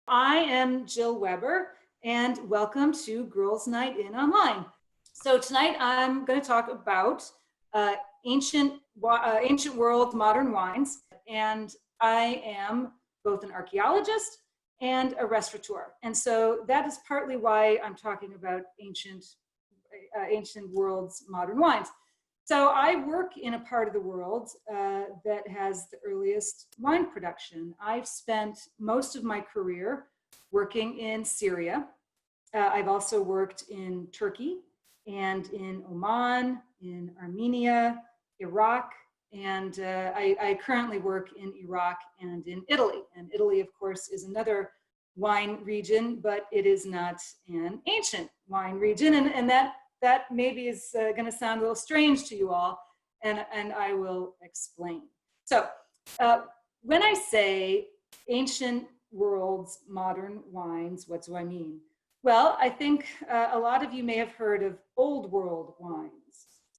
I am Jill Weber, and welcome to Girls Night In Online. So tonight I'm going to talk about ancient world modern wines, and I am both an archaeologist and a restaurateur. And so that is partly why I'm talking about ancient world's modern wines. So I work in a part of the world that has the earliest wine production. I've spent most of my career working in Syria. I've also worked in Turkey and in Oman, in Armenia, Iraq, and I currently work in Iraq and in Italy. And Italy, of course, is another wine region, but it is not an ancient wine region, and that maybe is going to sound a little strange to you all, and I will explain. So when I say ancient world's modern wines, what do I mean? Well, I think a lot of you may have heard of old world wines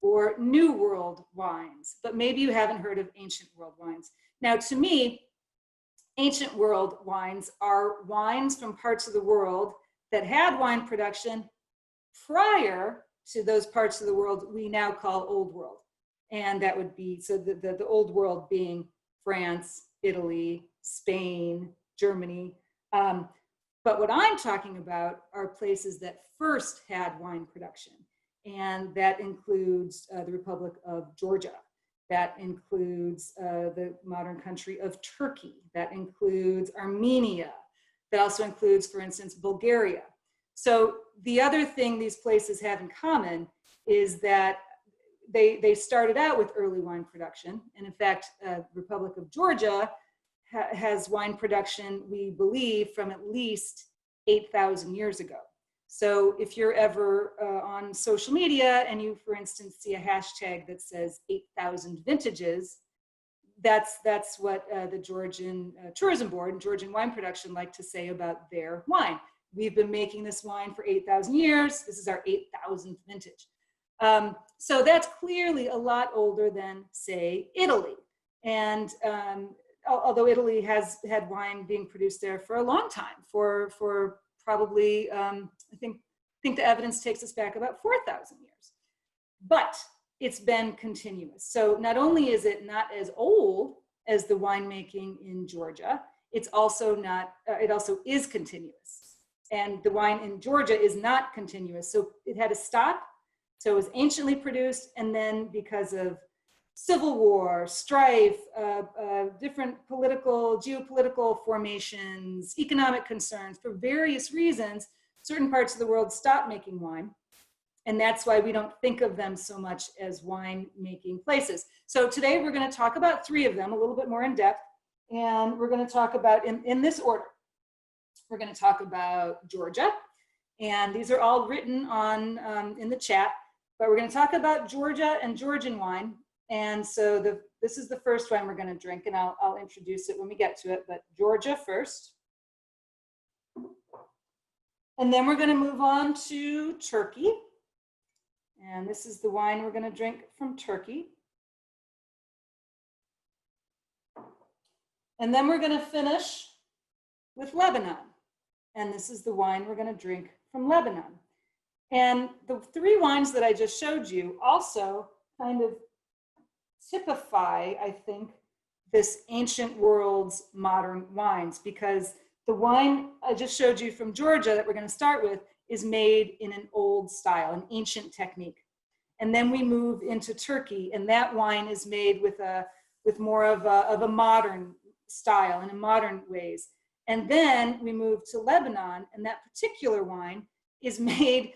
or new world wines, but maybe you haven't heard of ancient world wines. Now, to me, ancient world wines are wines from parts of the world that had wine production prior to those parts of the world we now call old world. And that would be, so the old world being France, Italy, Spain, Germany. But what I'm talking about are places that first had wine production. And that includes the Republic of Georgia. That includes the modern country of Turkey. That includes Armenia. That also includes, for instance, Bulgaria. So the other thing these places have in common is that they started out with early wine production. And in fact, Republic of Georgia has wine production, we believe, from at least 8,000 years ago. So if you're ever on social media and you, for instance, see a hashtag that says 8,000 vintages, that's what the Georgian Tourism Board and Georgian Wine Production like to say about their wine. We've been making this wine for 8,000 years. This is our 8,000th vintage. So that's clearly a lot older than, say, Italy. And although Italy has had wine being produced there for a long time, for probably, I think the evidence takes us back about 4,000 years. But it's been continuous. So not only is it not as old as the winemaking in Georgia, it's also not, it also is continuous. And the wine in Georgia is not continuous. So it had to stop. So it was anciently produced, and then because of civil war, strife, different geopolitical formations, economic concerns, for various reasons, certain parts of the world stopped making wine. And that's why we don't think of them so much as wine-making places. So today we're going to talk about three of them a little bit more in depth. And we're going to talk about, in this order, we're going to talk about Georgia. And these are all written on in the chat. But we're going to talk about Georgia and Georgian wine. And so this is the first wine we're going to drink, and I'll introduce it when we get to it, but Georgia first. And then we're going to move on to Turkey. And this is the wine we're going to drink from Turkey. And then we're going to finish with Lebanon. And this is the wine we're going to drink from Lebanon. And the three wines that I just showed you also kind of typify, I think, this ancient world's modern wines, because the wine I just showed you from Georgia that we're going to start with is made in an old style, an ancient technique. And then we move into Turkey, and that wine is made with more of a modern style and in modern ways. And then we move to Lebanon, and that particular wine is made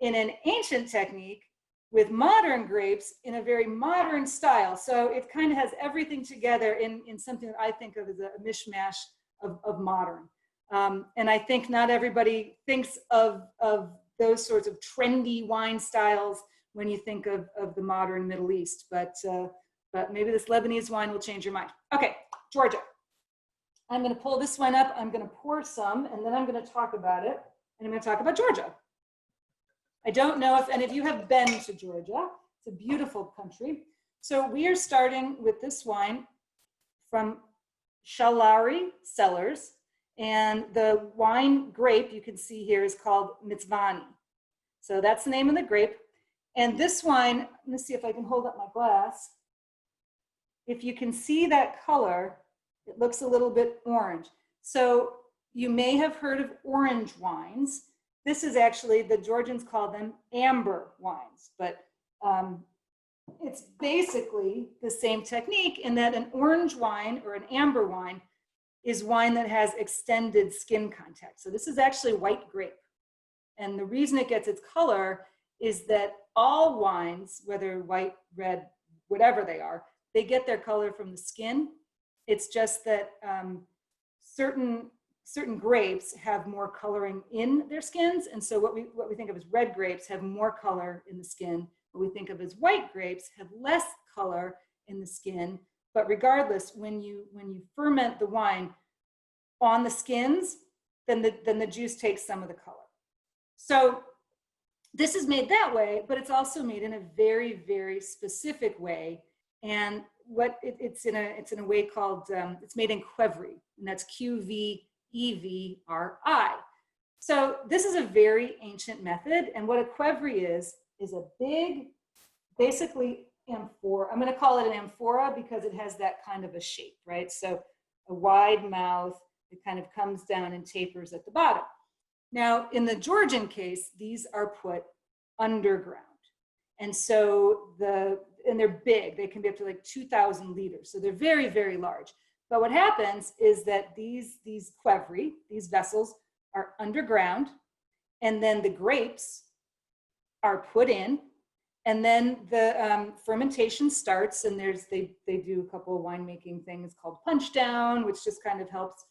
in an ancient technique with modern grapes in a very modern style. So it kind of has everything together in something that I think of as a mishmash of modern. And I think not everybody thinks of those sorts of trendy wine styles when you think of the modern Middle East, but maybe this Lebanese wine will change your mind. Okay, Georgia. I'm going to pull this one up, I'm going to pour some, and then I'm going to talk about it, and I'm going to talk about Georgia. I don't know if any of you have been to Georgia. It's a beautiful country. So we are starting with this wine from Shalari Cellars, And the wine grape you can see here is called Mitzvani. So that's the name of the grape. And this wine, let me see if I can hold up my glass. If you can see that color, it looks a little bit orange. So you may have heard of orange wines. This is actually, the Georgians call them amber wines, but it's basically the same technique in that an orange wine or an amber wine is wine that has extended skin contact. So this is actually white grape. And the reason it gets its color is that all wines, whether white, red, whatever they get their color from the skin. It's just that certain grapes have more coloring in their skins. And so what we think of as red grapes have more color in the skin. What we think of as white grapes have less color in the skin. But regardless, when you ferment the wine on the skins, then the juice takes some of the color. So this is made that way, but it's also made in a very, very specific way. And what it's in a way called, it's made in Qvevri, and that's Qvevri. So this is a very ancient method. And what a Qvevri is a big, basically amphora. I'm going to call it an amphora because it has that kind of a shape, right? So a wide mouth, it kind of comes down and tapers at the bottom. Now, in the Georgian case, these are put underground. And so and they're big, they can be up to like 2,000 liters. So they're very, very large. But what happens is that these Qvevri, these vessels, are underground, and then the grapes are put in, and then the fermentation starts, and they do a couple of winemaking things called punch down, which just kind of helps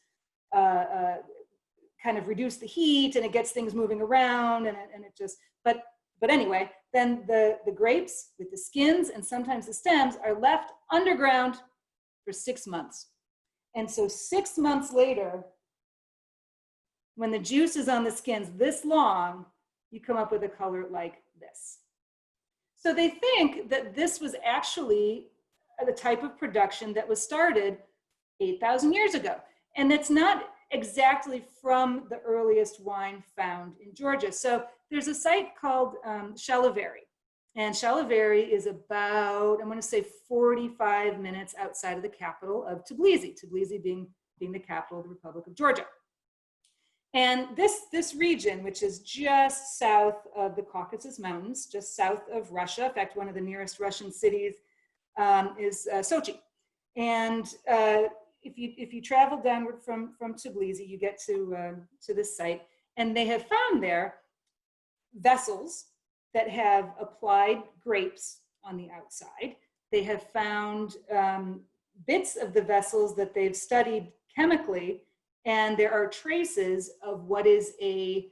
kind of reduce the heat, and it gets things moving around, and it just, but anyway, then the grapes with the skins and sometimes the stems are left underground for 6 months. And so 6 months later, when the juice is on the skins this long, you come up with a color like this. So they think that this was actually the type of production that was started 8,000 years ago. And it's not exactly from the earliest wine found in Georgia. So there's a site called Shalaveri. And Shalaveri is about, I'm going to say 45 minutes outside of the capital of Tbilisi, Tbilisi being the capital of the Republic of Georgia. And this region, which is just south of the Caucasus Mountains, just south of Russia, in fact, one of the nearest Russian cities is Sochi. And if you travel downward from Tbilisi, you get to this site, and they have found there vessels that have applied grapes on the outside. They have found bits of the vessels that they've studied chemically, and there are traces of what is a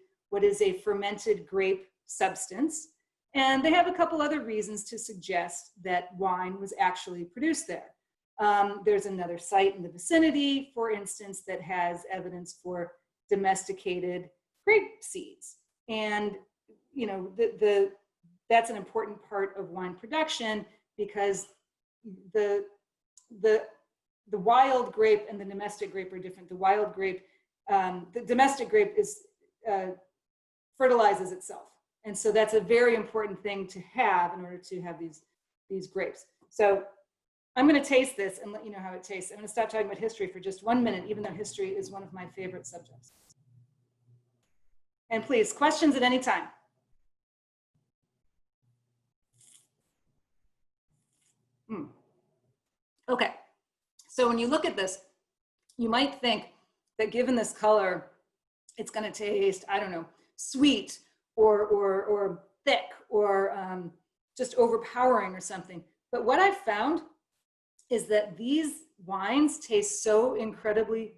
fermented grape substance. And they have a couple other reasons to suggest that wine was actually produced there. There's another site in the vicinity, for instance, that has evidence for domesticated grape seeds. And you know, that's an important part of wine production, because the wild grape and the domestic grape are different. The wild grape, the domestic grape fertilizes itself. And so that's a very important thing to have in order to have these grapes. So I'm going to taste this and let you know how it tastes. I'm going to stop talking about history for just 1 minute, even though history is one of my favorite subjects. And please, questions at any time. Okay, so when you look at this, you might think that given this color, it's going to taste, I don't know, sweet or thick or just overpowering or something. But what I've found is that these wines taste so incredibly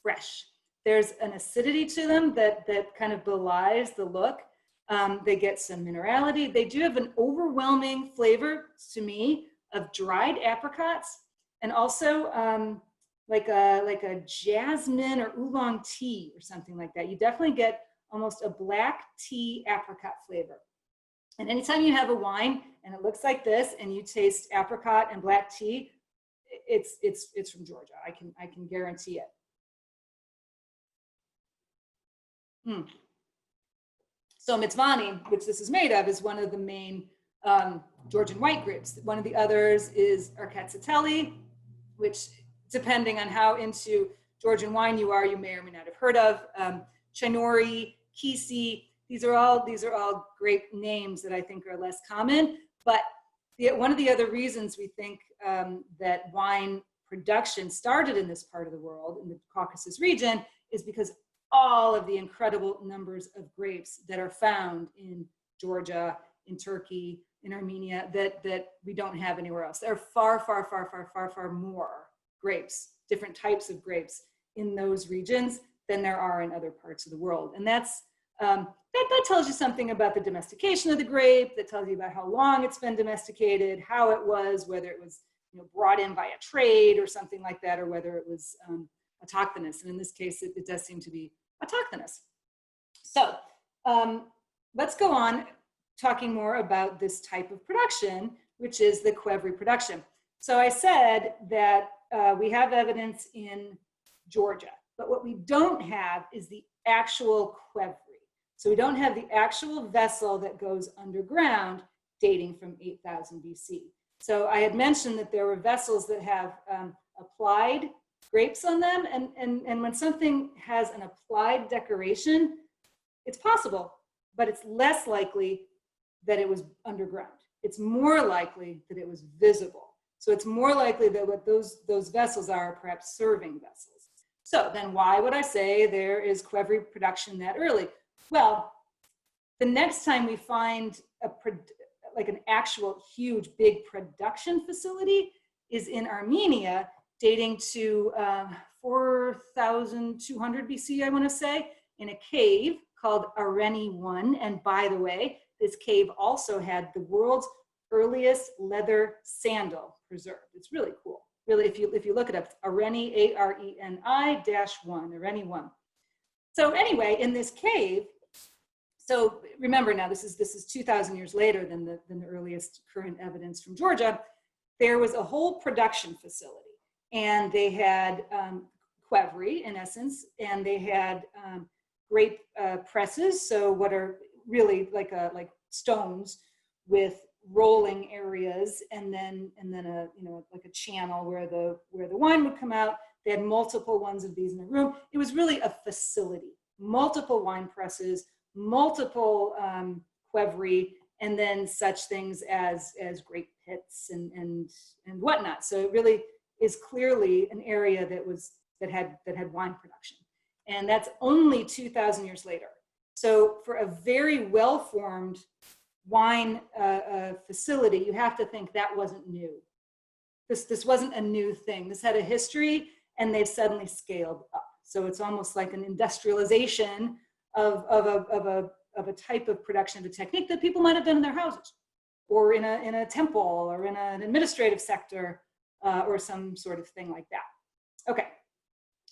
fresh. There's an acidity to them that kind of belies the look. They get some minerality. They do have an overwhelming flavor, to me, of dried apricots, and also like a jasmine or oolong tea or something like that. You definitely get almost a black tea apricot flavor. And anytime you have a wine and it looks like this, and you taste apricot and black tea, it's from Georgia. I can guarantee it. Mm. So Mitzvani, which this is made of, is one of the main Georgian white grapes. One of the others is archaeologist, which, depending on how into Georgian wine you are, you may or may not have heard of. Chinori, Kisi, these are all grape names that I think are less common. But one of the other reasons we think that wine production started in this part of the world, in the Caucasus region, is because all of the incredible numbers of grapes that are found in Georgia, in Turkey, in Armenia, that we don't have anywhere else. There are far more grapes, different types of grapes in those regions than there are in other parts of the world. And that tells you something about the domestication of the grape, that tells you about how long it's been domesticated, how it was, whether it was brought in by a trade or something like that, or whether it was autochthonous. And in this case, it does seem to be autochthonous. So let's go on talking more about this type of production, which is the Qvevri production. So I said that we have evidence in Georgia, but what we don't have is the actual Qvevri. So we don't have the actual vessel that goes underground dating from 8000 BC. So I had mentioned that there were vessels that have applied grapes on them, and when something has an applied decoration, it's possible, but it's less likely that it was underground. It's more likely that it was visible. So it's more likely that what those vessels are perhaps serving vessels. So then why would I say there is Qvevri production that early? Well, the next time we find like an actual huge big production facility is in Armenia, dating to 4200 BC, I want to say, in a cave called Areni 1. And by the way, this cave also had the world's earliest leather sandal preserved. It's really cool. Really, if you look it up, Areni, ARENI-1, Areni 1. So anyway, in this cave, so remember now, this is 2,000 years later than the earliest current evidence from Georgia. There was a whole production facility, and they had Qvevri in essence, and they had grape presses. So what are really like stones with rolling areas, and then a like a channel where the wine would come out. They had multiple ones of these in a room. It was really a facility, multiple wine presses, multiple Qvevri, and then such things as grape pits and whatnot. So it really is clearly an area that had wine production, and that's only 2,000 years later. So for a very well-formed wine facility, you have to think that wasn't new. This wasn't a new thing. This had a history, and they've suddenly scaled up. So it's almost like an industrialization of a type of production, of a technique that people might have done in their houses, or in a temple, or in an administrative sector, or some sort of thing like that. Okay.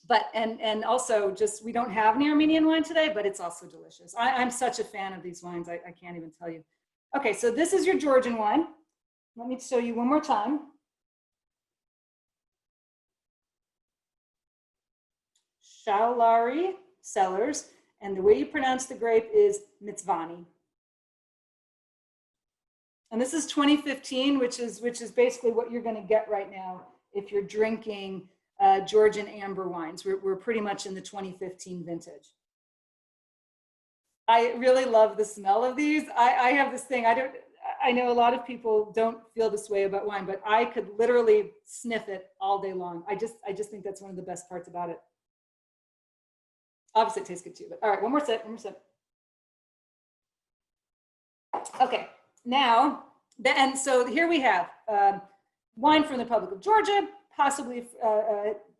But, and also just, we don't have any Armenian wine today, but it's also delicious. I'm such a fan of these wines, I can't even tell you. Okay, so this is your Georgian wine. Let me show you one more time. Shaulari Cellars, and the way you pronounce the grape is Mitzvani. And this is 2015, which is basically what you're going to get right now if you're drinking Georgian Amber wines. We're pretty much in the 2015 vintage. I really love the smell of these. I have this thing, I know a lot of people don't feel this way about wine, but I could literally sniff it all day long. I just think that's one of the best parts about it. Obviously it tastes good too, but all right, one more sip. Okay, now, and so here we have wine from the Republic of Georgia, possibly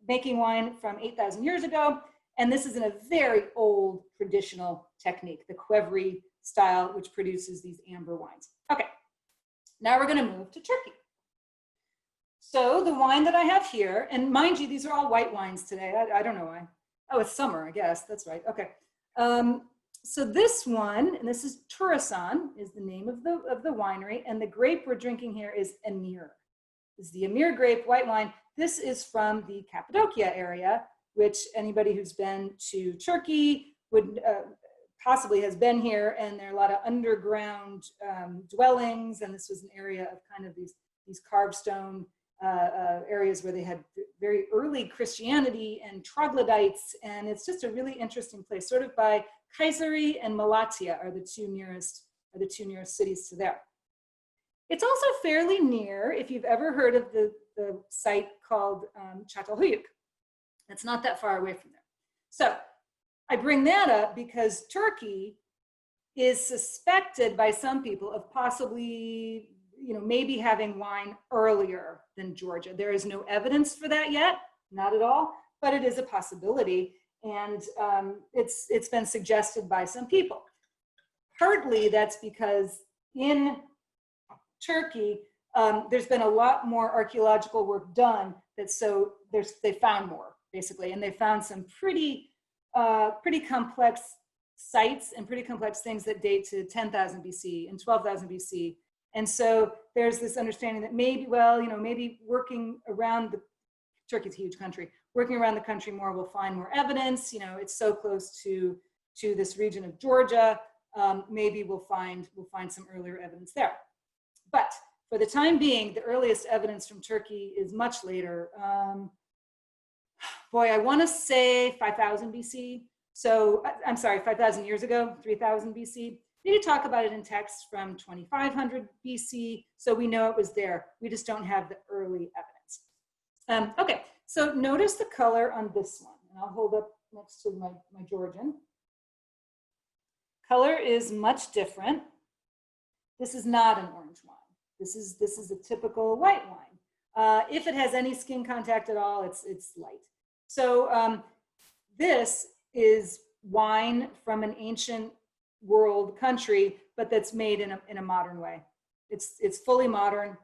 making wine from 8,000 years ago. And this is in a very old traditional technique, the Qvevri style, which produces these amber wines. Okay, now we're going to move to Turkey. So the wine that I have here, and mind you, these are all white wines today. I don't know why. Oh, it's summer, I guess. That's right. Okay. So this one, and this is Turasan, is the name of the winery, and the grape we're drinking here is Emir. This is the Emir grape white wine. This is from the Cappadocia area, which anybody who's been to Turkey would possibly has been here, and there are a lot of underground dwellings, and this was an area of kind of these carved stone areas where they had very early Christianity and troglodytes, and it's just a really interesting place, sort of by Kayseri and Malatya are the two nearest cities to there. It's also fairly near, if you've ever heard of the site called Çatalhöyük. It's not that far away from there. So I bring that up because Turkey is suspected by some people of possibly, maybe having wine earlier than Georgia. There is no evidence for that yet, not at all, but it is a possibility, and it's been suggested by some people. Partly that's because in Turkey, there's been a lot more archaeological work done, they found more, basically, and they found some pretty complex sites and pretty complex things that date to 10,000 BC and 12,000 BC. And so there's this understanding that maybe, maybe working around Turkey's a huge country, working around the country more, we'll find more evidence. It's so close to this region of Georgia. Maybe we'll find some earlier evidence there. But for the time being, the earliest evidence from Turkey is much later. I want to say 5,000 BC. So I'm sorry, 5,000 years ago, 3,000 BC. We need to talk about it in text from 2,500 BC, so we know it was there. We just don't have the early evidence. Okay, so notice the color on this one, and I'll hold up next to my Georgian. Color is much different. This is not an orange wine. This is a typical white wine. If it has any skin contact at all, it's light. So this is wine from an ancient world country, but that's made in a modern way. It's fully modern.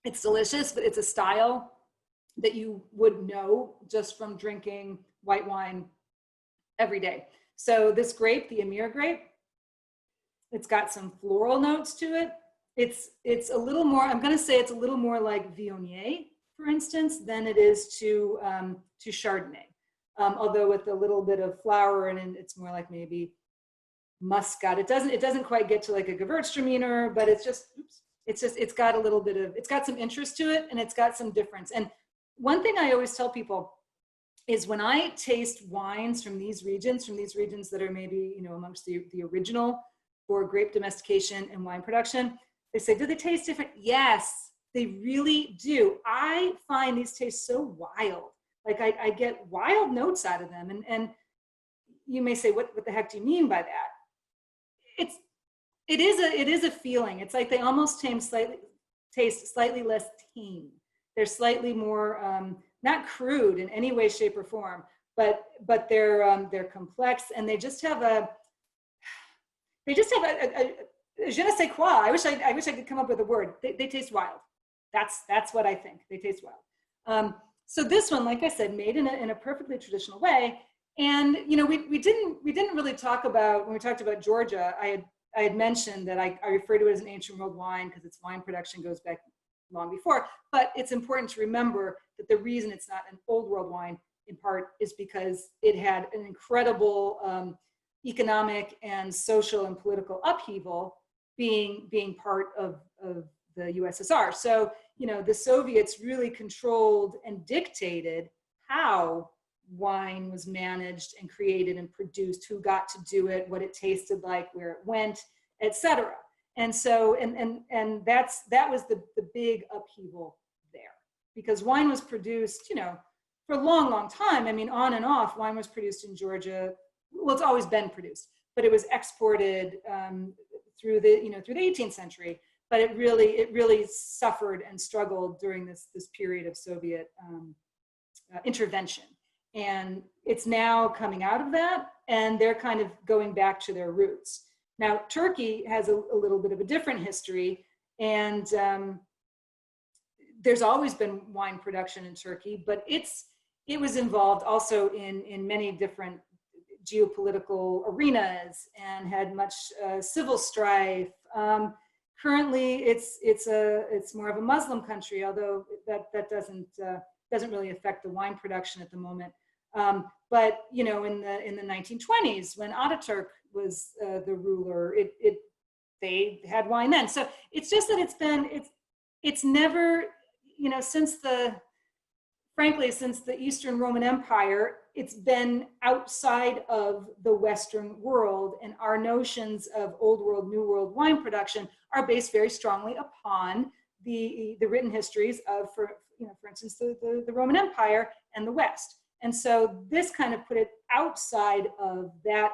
It's delicious, but it's a style that you would know just from drinking white wine every day. So this grape, the Amir grape, it's got some floral notes to it. It's a little more, I'm going to say it's a little more like Viognier, for instance, than it is to Chardonnay. Although with a little bit of flower in it, it's more like maybe Muscat. It doesn't quite get to like a Gewürztraminer, but it's got a little bit of, it's got some interest to it, and it's got some difference. And one thing I always tell people is when I taste wines from these regions that are maybe, amongst the original for grape domestication and wine production, they say, do they taste different? Yes, they really do. I find these taste so wild. Like I get wild notes out of them. And you may say, what the heck do you mean by that? It is a feeling. It's like they almost taste slightly less tame. They're slightly more, not crude in any way, shape, or form, but they're complex, and they just have a je ne sais quoi. I wish I could come up with a word. They taste wild. That's what I think. They taste wild. So this one, like I said, made in a perfectly traditional way. And we didn't really talk about, when we talked about Georgia, I had mentioned that I refer to it as an ancient world wine because its wine production goes back long before. But it's important to remember that the reason it's not an old world wine, in part, is because it had an incredible economic and social and political upheaval being part of the USSR. So, the Soviets really controlled and dictated how wine was managed and created and produced, who got to do it, what it tasted like, where it went, etc. And so, and that was the big upheaval there, because wine was produced, for a long, long time. I mean, on and off, wine was produced in Georgia. Well, it's always been produced, but it was exported through the 18th century. But it really suffered and struggled during this period of Soviet intervention. And it's now coming out of that, and they're kind of going back to their roots. Now, Turkey has a little bit of a different history, and there's always been wine production in Turkey, but it was involved also in many different geopolitical arenas and had much civil strife. Currently, it's more of a Muslim country, although that doesn't doesn't really affect the wine production at the moment. But you know, in the 1920s, when Ataturk was the ruler, they had wine then. So it's just that it's never, you know, frankly, since the Eastern Roman Empire, it's been outside of the Western world, and our notions of Old World, New World wine production are based very strongly upon the written histories of, for instance, the Roman Empire and the West. And so this kind of put it outside of that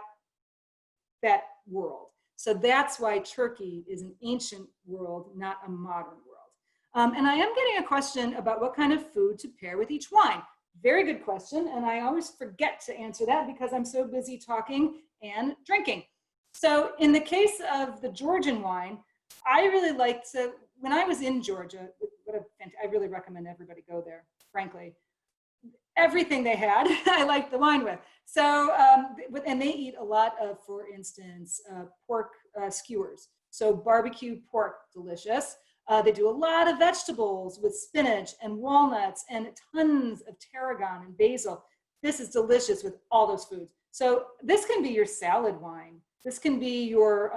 world. So that's why Turkey is an ancient world, not a modern world. And I am getting a question about what kind of food to pair with each wine. Very good question, and I always forget to answer that because I'm so busy talking and drinking. So in the case of the Georgian wine, I really liked to, when I was in Georgia, I really recommend everybody go there, frankly. Everything they had, I liked the wine with. So, and they eat a lot of, for instance, pork skewers. So barbecue pork, delicious. They do a lot of vegetables with spinach and walnuts and tons of tarragon and basil. This is delicious with all those foods. So this can be your salad wine. This can be your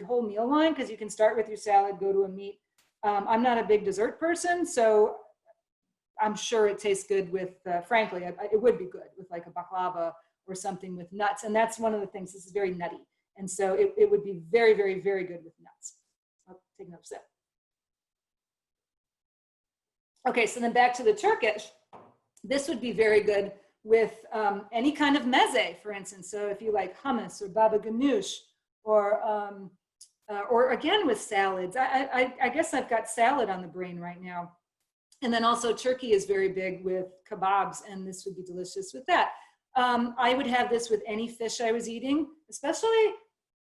whole meal wine, because you can start with your salad, go to a meat. I'm not a big dessert person, so I'm sure it tastes good with, frankly, it would be good with like a baklava or something with nuts. And that's one of the things, this is very nutty. And so it would be very, very, very good with nuts. I'll take another sip. Okay, so then back to the Turkish. This would be very good with any kind of meze, for instance. So if you like hummus or baba ganoush, or again with salads. I guess I've got salad on the brain right now. And then also Turkey is very big with kebabs, and this would be delicious with that. I would have this with any fish I was eating, especially,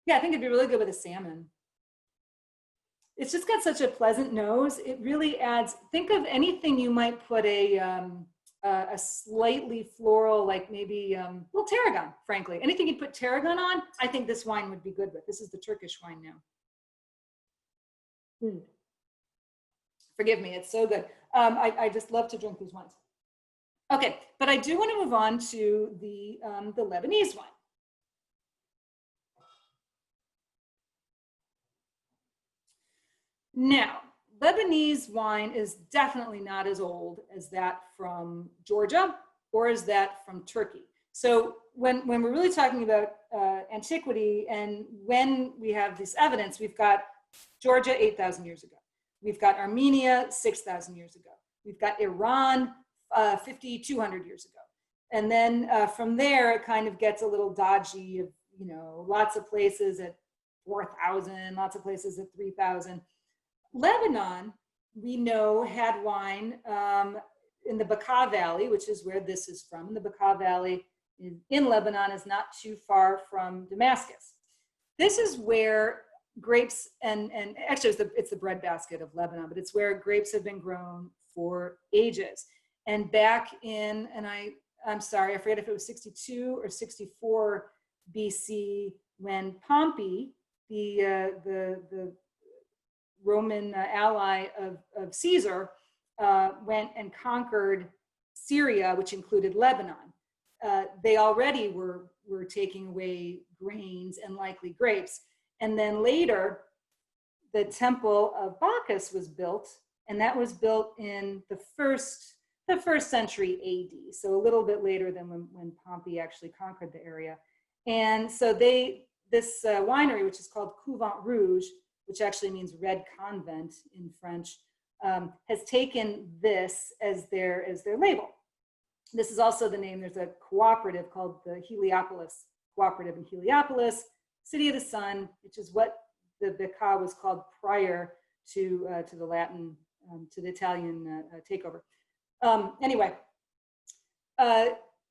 yeah, I think it'd be really good with a salmon. It's just got such a pleasant nose. It really adds, think of anything you might put a slightly floral, like maybe well, tarragon, frankly. Anything you'd put tarragon on, I think this wine would be good with. This is the Turkish wine now. Forgive me, it's so good. I just love to drink these wines. Okay, but I do want to move on to the Lebanese wine. Now, Lebanese wine is definitely not as old as that from Georgia or as that from Turkey. So when we're really talking about antiquity and when we have this evidence, we've got Georgia 8,000 years ago. We've got Armenia 6,000 years ago. We've got Iran 5,200 years ago. And then from there, it kind of gets a little dodgy of, you know, lots of places at 4,000, lots of places at 3,000. Lebanon, we know, had wine in the Bekaa Valley, which is where this is from. The Bekaa Valley in Lebanon is not too far from Damascus. This is where grapes, and actually it's the breadbasket of Lebanon, but it's where grapes have been grown for ages. And back in, and I'm sorry, I forget if it was 62 or 64 BC, when Pompey, the Roman ally of Caesar, went and conquered Syria, which included Lebanon. They already were taking away grains and likely grapes. And then later, the temple of Bacchus was built, and that was built in the first century AD, so a little bit later than when Pompey actually conquered the area. And so this winery, which is called Couvent Rouge, which actually means red convent in French, has taken this as their label. This is also the name. There's a cooperative called the Heliopolis Cooperative in Heliopolis, City of the Sun, which is what the Bekaa was called prior to the Latin, to the Italian takeover. Anyway,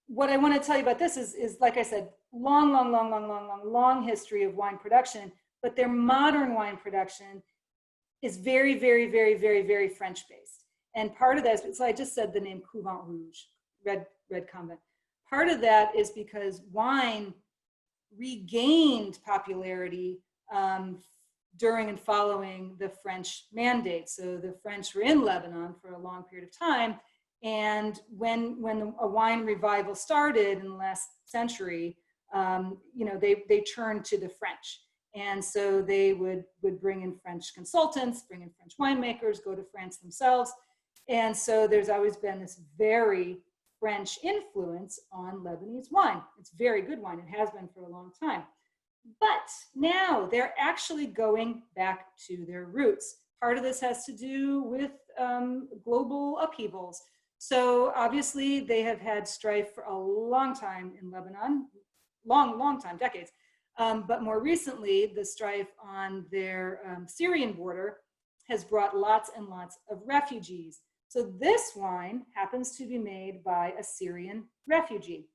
what I want to tell you about this is like I said, long history of wine production, but their modern wine production is very, very, very, very, very French-based. And part of that is, so I just said the name Couvent Rouge, red convent. Part of that is because wine regained popularity during and following the French mandate. So the French were in Lebanon for a long period of time. And when a wine revival started in the last century, you know, they turned to the French. And so they would bring in French consultants, bring in French winemakers, go to France themselves. And so there's always been this very French influence on Lebanese wine. It's very good wine. It has been for a long time. But now they're actually going back to their roots. Part of this has to do with global upheavals. So obviously they have had strife for a long time in Lebanon, long time, decades. But more recently, the strife on their Syrian border has brought lots and lots of refugees. So this wine happens to be made by a Syrian refugee.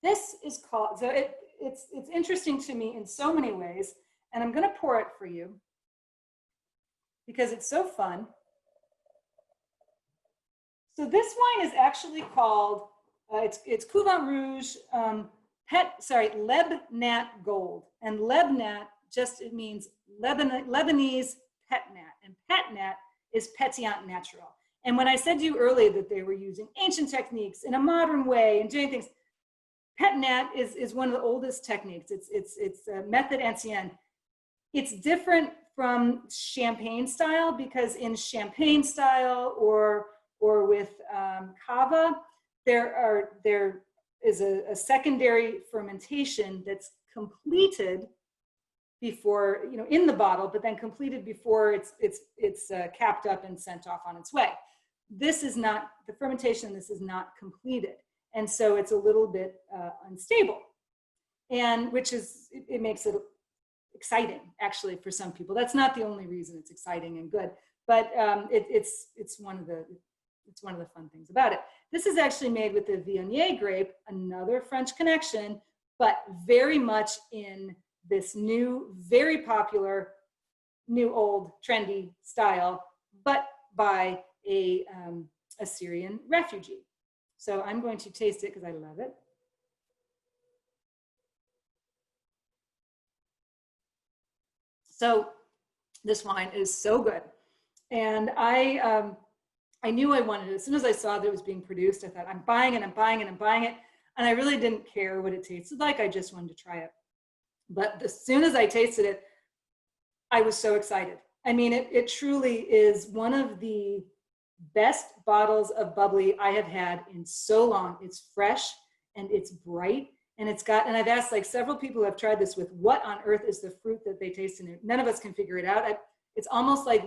This is called, so it's interesting to me in so many ways, and I'm gonna pour it for you because it's so fun. So this wine is actually called, it's Couvent Rouge, Lebnat Gold. And Lebnat just, it means Lebanese petnat, and petnat is pétillant natural. And when I said to you earlier that they were using ancient techniques in a modern way and doing things, pétnat is one of the oldest techniques. It's a method ancienne. It's different from champagne style because in champagne style or with cava, there is a secondary fermentation that's completed before, you know, in the bottle, but then completed before it's capped up and sent off on its way. This is not, the fermentation, this is not completed. And so it's a little bit unstable, and which is, it makes it exciting actually for some people. That's not the only reason it's exciting and good, but it's one of the fun things about it. This is actually made with the Viognier grape, another French connection, but very much in this new, very popular, new old trendy style, but by a Syrian refugee. So I'm going to taste it because I love it. So this wine is so good. And I knew I wanted it. As soon as I saw that it was being produced, I thought, I'm buying it, I'm buying it, I'm buying it. And I really didn't care what it tasted like. I just wanted to try it. But as soon as I tasted it, I was so excited. I mean, it truly is one of the best bottles of bubbly I have had in so long. It's fresh and it's bright, and it's got, and I've asked like several people who have tried this with what on earth is the fruit that they taste in it. None of us can figure it out. It's almost like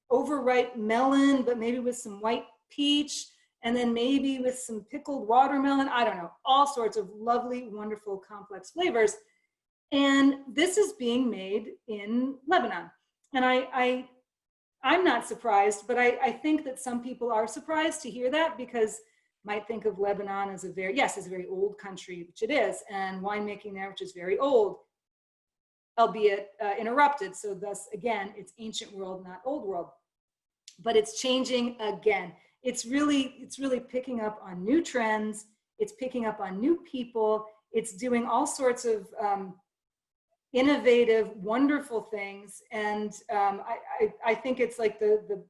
overripe melon, but maybe with some white peach, and then maybe with some pickled watermelon. I don't know, all sorts of lovely, wonderful, complex flavors. And this is being made in Lebanon. And I'm not surprised, but I think that some people are surprised to hear that, because might think of Lebanon as a very, yes, as a very old country, which it is, and winemaking there, which is very old, albeit interrupted. So thus, again, it's ancient world, not old world. But it's changing again. It's really picking up on new trends. It's picking up on new people. It's doing all sorts of innovative, wonderful things. And I think it's like the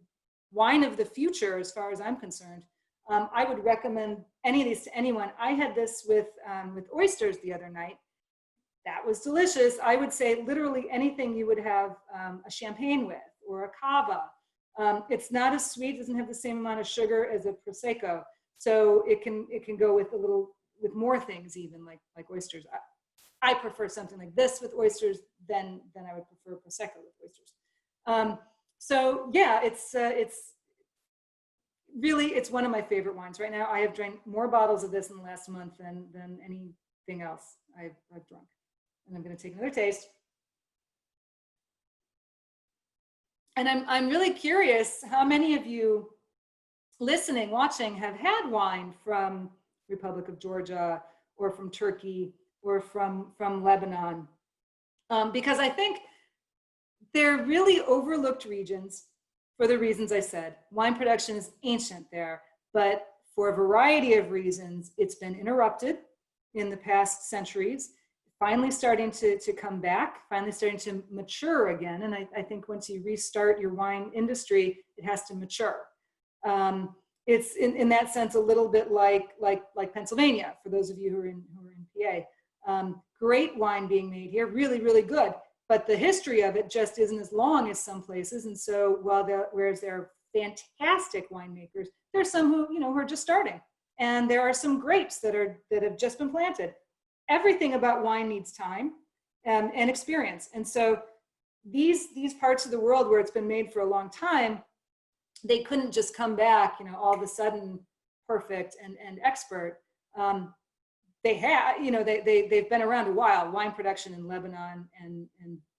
wine of the future, as far as I'm concerned. I would recommend any of these to anyone. I had this with oysters the other night. That was delicious. I would say literally anything you would have a champagne with, or a cava. It's not as sweet, doesn't have the same amount of sugar as a Prosecco. So it can go with with more things, even like oysters. I prefer something like this with oysters than I would prefer Prosecco with oysters. So yeah, it's really, it's one of my favorite wines right now. I have drank more bottles of this in the last month than anything else I've drunk. And I'm going to take another taste. And I'm really curious how many of you listening, watching, have had wine from Republic of Georgia or from Turkey or from Lebanon, because I think they're really overlooked regions for the reasons I said. Wine production is ancient there, but for a variety of reasons, it's been interrupted in the past centuries. finally starting to come back, finally starting to mature again. And I think once you restart your wine industry, it has to mature. It's in that sense a little bit like Pennsylvania, for those of you who are in PA. Great wine being made here, really, really good. But the history of it just isn't as long as some places. And so whereas there are fantastic winemakers, there's some who are just starting. And there are some grapes that have just been planted. Everything about wine needs time and experience. And so these parts of the world where it's been made for a long time, they couldn't just come back, all of a sudden perfect and expert. They've been around a while. Wine production in Lebanon and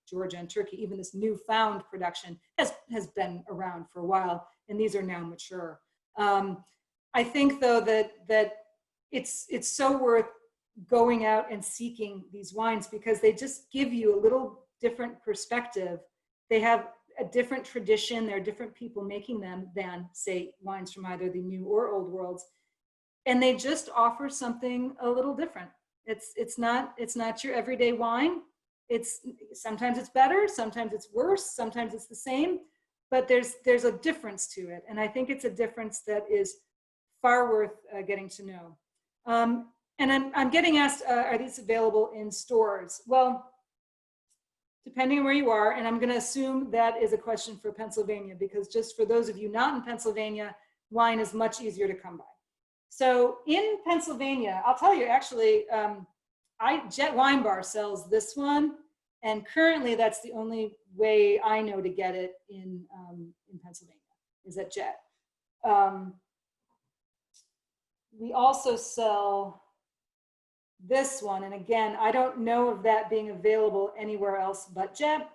Georgia and Turkey, even this newfound production has been around for a while, and these are now mature. I think though that it's so worth going out and seeking these wines because they just give you a little different perspective. They have a different tradition. There are different people making them than, say, wines from either the new or old worlds, and they just offer something a little different. It's not your everyday wine. Sometimes it's better, sometimes it's worse, sometimes it's the same, but there's a difference to it, and I think it's a difference that is far worth getting to know. And I'm getting asked, are these available in stores? Well, depending on where you are, and I'm going to assume that is a question for Pennsylvania, because just for those of you not in Pennsylvania, wine is much easier to come by. So in Pennsylvania, I'll tell you actually, Jet Wine Bar sells this one, and currently that's the only way I know to get it in Pennsylvania, is at Jet. We also sell this one, and again, I don't know of that being available anywhere else but Jet.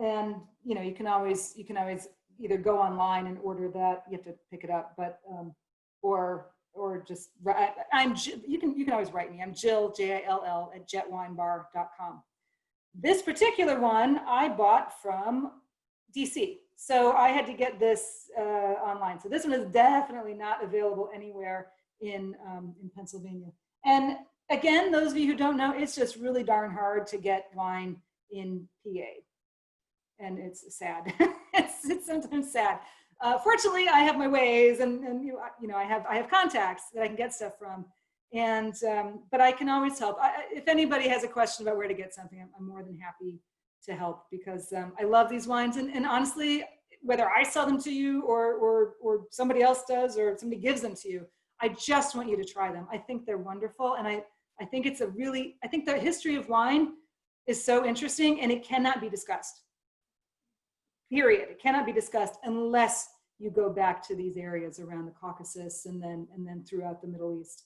And you can always either go online and order that. You have to pick it up, but or just you can always write me. I'm Jill, Jill at jetwinebar.com. This particular one I bought from DC, so I had to get this online. So this one is definitely not available anywhere in Pennsylvania. And again, those of you who don't know, it's just really darn hard to get wine in PA, and it's sad. it's sometimes sad. Fortunately, I have my ways, and I have contacts that I can get stuff from, and but I can always help. If anybody has a question about where to get something, I'm more than happy to help, because I love these wines, and honestly, whether I sell them to you or somebody else does, or somebody gives them to you, I just want you to try them. I think they're wonderful, and I think I think the history of wine is so interesting, and it cannot be discussed. Period. It cannot be discussed unless you go back to these areas around the Caucasus and then throughout the Middle East.